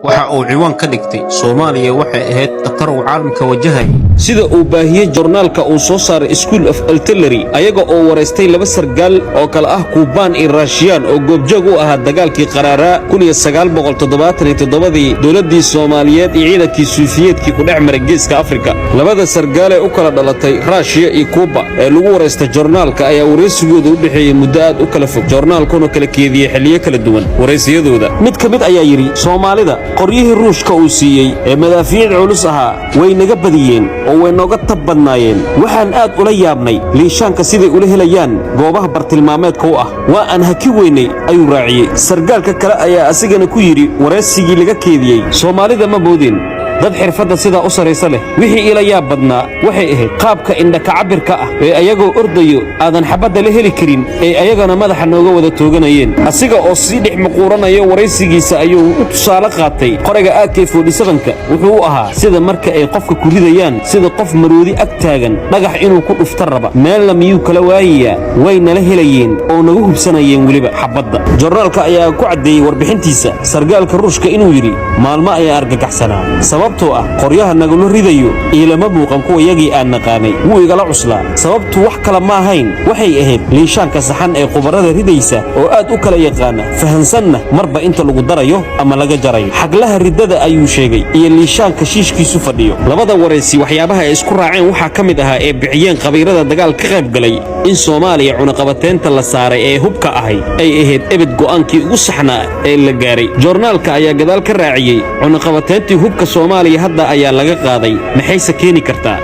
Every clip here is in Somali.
waxa uu ciwaan ka dhigtay Soomaaliya waxay ahayd qatar uu caalamka wajahay sida uu baahiyay joornaalka uu soo saaray School of Artillery ayaga oo wareystay laba sargaal oo kala ah Kuubaan iyo Ruushiyaan oo goobjoog u ahaa dagaalkii qaraaraa 1977 dawladii Soomaaliyeed iyo ciidankii Suufiyeedkii ku dhex maray geeska Afrika labada sargaal ee u kala dhalatay Ruushia iyo Kuuba ee lagu wareystay joornaalka ayaa wareysigooda u dhaxeeyay muddo aad u kala fog joornaalkuna kala keediyay xilliyo kala duwan wareysiyadooda mid ka mid ayaa yiri Soomaalida qoryihii Ruushka uu siiyay ee madaafiic culus ahaa way naga badiyeen oo way nooga tabadnaayeen waxaan aad ula yaabnay liishaanka sidii ula helayaan goobaha bartilmaameedka u ah waa aan haki weynay ayuu raaciyay sargaalka kale ayaa asigana ku yiri wareysigii laga keediyay Soomaalida ma boodin dad xirfadda sida u sareysa leh wixii ila yaab badnaa waxay ahayd qaabka indhaka cabirka ah ee ayagoo ordayo aadan xabadda la heli karin ee ayagana madaxa nooga wada tooganayeen asiga oo si dhex muquuranayo wareysigiisa ayuu u tusaale qaatay qoriga AK47ka wuxuu u ahaa sida marka ay qofka ku ridayaan sida qof maroodi ag taagan dhagax inuu ku dhufta raba meel la miyuu kala waayiya way nala helayeen oo nagu hubsanayeen waliba xabadda joornaalka ayaa ku cadeeyay warbixintiisa sargaalka Ruushka inuu yiri maalmo ayaa argagaxsanaa sababtoo ah qoryaha nagula ridayo ilama muuqan kuwa yagii aan naqaanay wuu igala cuslaa sababtu wax kala ma ahayn waxay ahayd liishaanka saxan ee qubarada ridaysa oo aad u kala yaqaana fahansanna marba inta lagu darayo ama laga jarayo xaglaha ridada ayuu sheegay iyo liishaanka shiishkiisu fadhiyo labada wareysi waxyaabaha ay isku raaceen waxa kamid ahaa ee bixiyeen qabiirada dagaal ka qayb galay in Soomaaliya cunaqabateynta la saaray ee hubka ahay ay ahayd ebed go'aankii ugu saxnaa ee la gaaray joornaalka ayaa gadaal ka raaciyay cunaqabateyntii hubka Soomaaliya hadda ayaa laga qaaday maxay keeni kartaa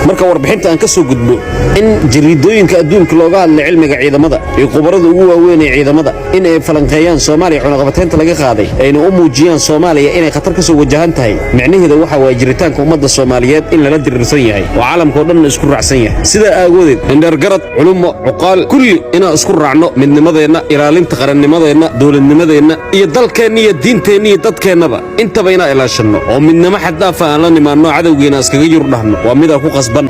marka warbixinta aan ka soo gudbo in jariidooyinka adduunka looga hadlay cilmiga ciidamada iyo qubarada ugu waaweyn ee ciidamada in ay falanqeeyaan Soomaaliya cunaqabateynta laga qaaday ayna u muujiyaan Soomaaliya inay khatar ka soo wajahan tahay macnaheedu waxa waa jiritaanka ummadda Soomaaliyeed in la dirirsan yahay oo caalamka oo dhan isku raacsan yahay sida aagoodid indhargarad culumo uqaal kulli inaan isku raacno midnimadeena ilaalinta qarannimadeena dawladnimadeena iyo dalkeena iyo diinteena iyo dadkeenaba intaba inaan ilaashano oo midnimo xad dhaaf aan la nimaano cadawgeena iskaga yurdhahno waa mid ku qasban